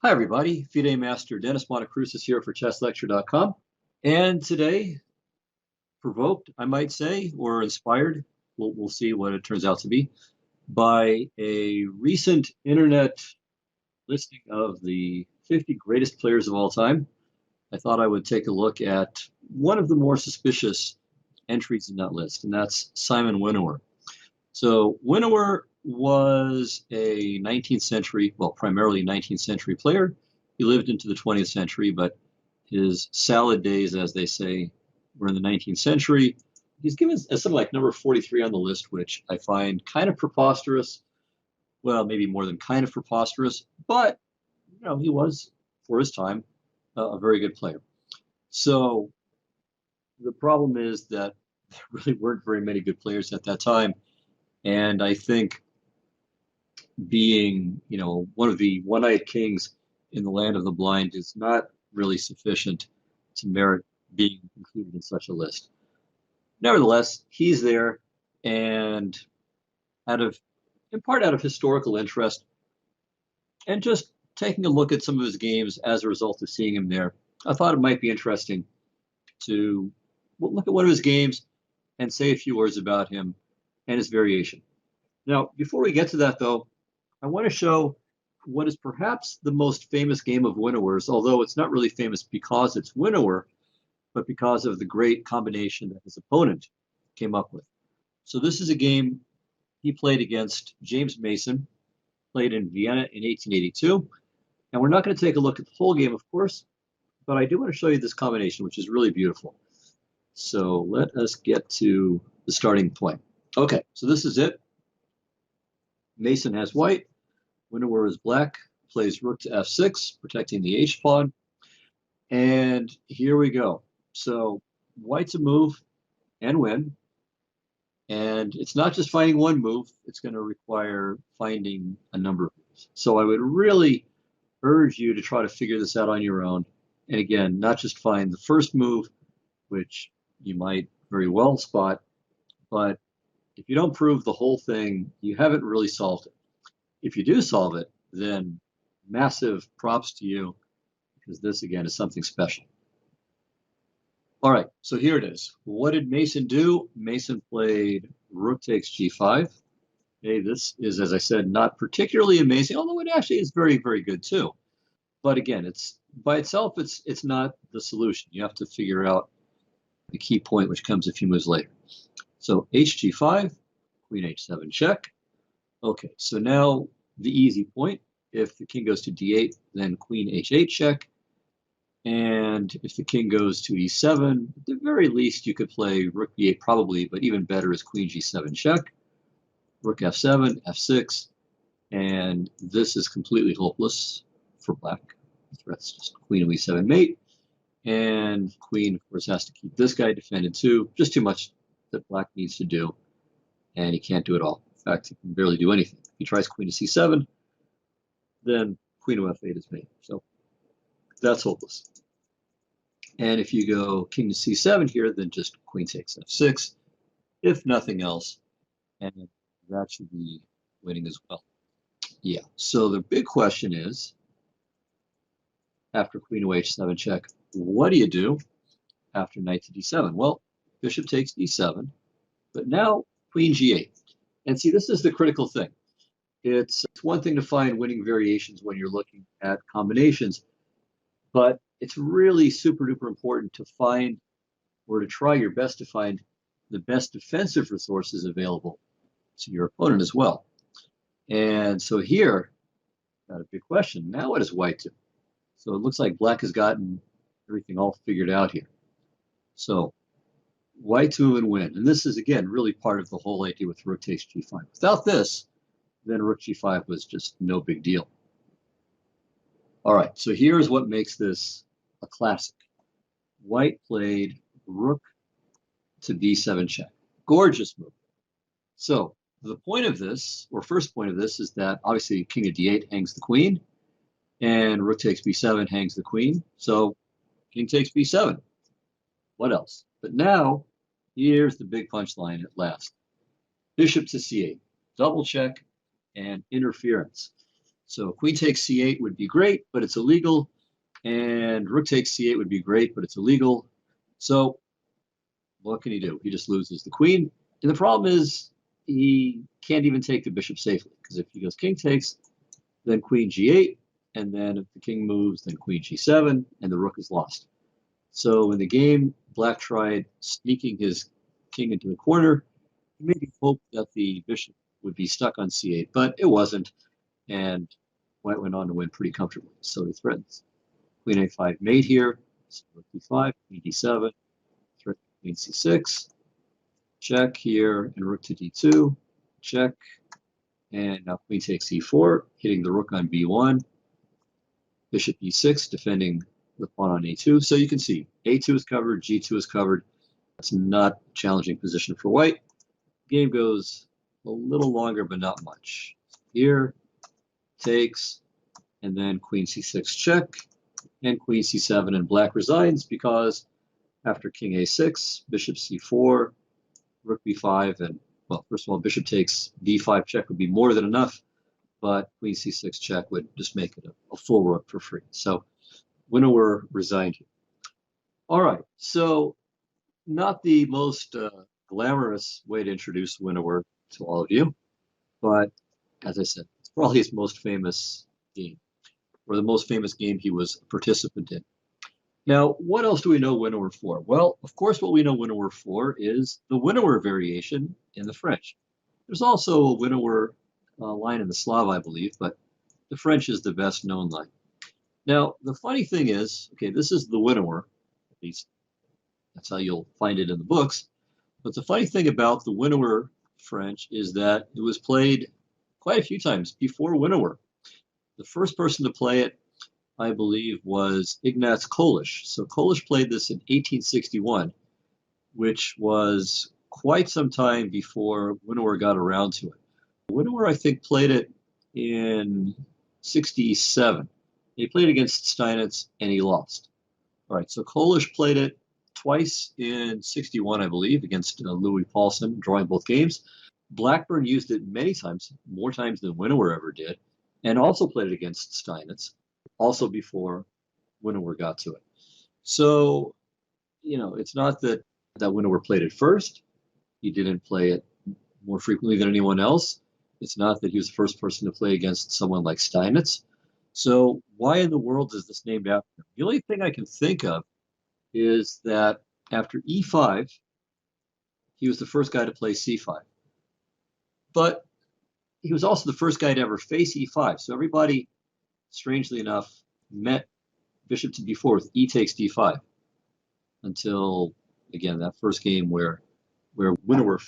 Hi, everybody. FIDE Master Dennis Monokroussos here for ChessLecture.com. And today, provoked, I might say, or inspired, we'll see what it turns out to be, by a recent internet listing of the 50 greatest players of all time, I thought I would take a look at one of the more suspicious entries in that list, and that's Szymon Winawer. So Winor was a 19th century, well, primarily 19th century player. He lived into the 20th century, but his salad days, as they say, were in the 19th century. He's given as something like number 43 on the list, which I find kind of preposterous. Well, maybe more than kind of preposterous, but he was, for his time, a very good player. So the problem is that there really weren't very many good players at that time. And I think being, one of the one-eyed kings in the land of the blind is not really sufficient to merit being included in such a list. Nevertheless, he's there, and in part out of historical interest, and just taking a look at some of his games as a result of seeing him there, I thought it might be interesting to look at one of his games and say a few words about him and his variation. Now, before we get to that, though, I want to show what is perhaps the most famous game of Winawer's, although it's not really famous because it's Winawer, but because of the great combination that his opponent came up with. So this is a game he played against James Mason, played in Vienna in 1882. And we're not going to take a look at the whole game, of course, but I do want to show you this combination, which is really beautiful. So let us get to the starting point. Okay, so this is it. Mason has white. Winawer is black. Plays rook to f6, protecting the h-pawn. And here we go. So white's a move and win. And it's not just finding one move. It's going to require finding a number of moves. So I would really urge you to try to figure this out on your own. And again, not just find the first move, which you might very well spot, but if you don't prove the whole thing, you haven't really solved it. If you do solve it, then massive props to you, because this, again, is something special. All right, so here it is. What did Mason do? Mason played Rook Takes G5. Okay, this is, as I said, not particularly amazing, although it actually is very, very good too. But again, by itself, it's not the solution. You have to figure out the key point, which comes a few moves later. So hg5, queen h7 check. Okay, so now the easy point. If the king goes to d8, then queen h8 check. And if the king goes to e7, at the very least you could play rook b8 probably, but even better is queen g7 check. Rook f7, f6, and this is completely hopeless for black. That's just queen e7 mate. And queen, of course, has to keep this guy defended too. Just too much that black needs to do, and he can't do it all. In fact, he can barely do anything. If he tries queen to c7, then queen to f8 is made. So that's hopeless. And if you go king to c7 here, then just queen takes f6, if nothing else, and that should be winning as well. Yeah, so the big question is, after queen to h7 check, what do you do after knight to d7? Well, bishop takes d7, but now queen g8. And see, this is the critical thing. It's one thing to find winning variations when you're looking at combinations, but it's really super duper important to find, or to try your best to find, the best defensive resources available to your opponent as well. And so here, got a big question. Now what does white do? So it looks like black has gotten everything all figured out here. So white to move and win. And this is, again, really part of the whole idea with rook takes g5. Without this, then rook g5 was just no big deal. All right, so here's what makes this a classic. White played rook to b7 check. Gorgeous move. So the point of this, or first point of this, is that obviously king of d8 hangs the queen, and rook takes b7 hangs the queen. So king takes b7. What else? But now, here's the big punchline at last. Bishop to c8, double check, and interference. So queen takes c8 would be great, but it's illegal. And rook takes c8 would be great, but it's illegal. So what can he do? He just loses the queen. And the problem is he can't even take the bishop safely, because if he goes king takes, then queen g8, and then if the king moves, then queen g7, and the rook is lost. So in the game, black tried sneaking his king into the corner. He maybe hoped that the bishop would be stuck on c8, but it wasn't, and white went on to win pretty comfortably. So he threatens queen a5 mate here, so rook d5, queen d7, threat queen c6, check here, and rook to d2, check, and now queen takes e4, hitting the rook on b1, bishop e6, defending the pawn on a2. So you can see a2 is covered, g2 is covered. That's not a challenging position for white. Game goes a little longer, but not much. Here, takes, and then queen c6 check, and queen c7, and black resigns because after king a6, bishop c4, rook b5, and, well, first of all, bishop takes d5 check would be more than enough, but queen c6 check would just make it a full rook for free. So Winor resigned here. All right, so not the most glamorous way to introduce Winor to all of you, but as I said, it's probably his most famous game, or the most famous game he was a participant in. Now, what else do we know Winor for? Well, of course, what we know Winor for is the Winor variation in the French. There's also a Winor line in the Slav, I believe, but the French is the best known line. Now, the funny thing is, okay, this is the Winor, at least that's how you'll find it in the books. But the funny thing about the Winor French is that it was played quite a few times before Winor. The first person to play it, I believe, was Ignaz Kolisch. So Kolisch played this in 1861, which was quite some time before Winor got around to it. Winor, I think, played it in 67. He played against Steinitz, and he lost. All right, so Kolisch played it twice in 61, I believe, against Louis Paulsen, drawing both games. Blackburn used it many times, more times than Winor ever did, and also played it against Steinitz, also before Winor got to it. So, it's not that Winor played it first. He didn't play it more frequently than anyone else. It's not that he was the first person to play against someone like Steinitz. So why in the world is this named after him? The only thing I can think of is that after e5, he was the first guy to play c5. But he was also the first guy to ever face e5. So everybody, strangely enough, met bishop to b4 with e takes d5 until, again, that first game where Winor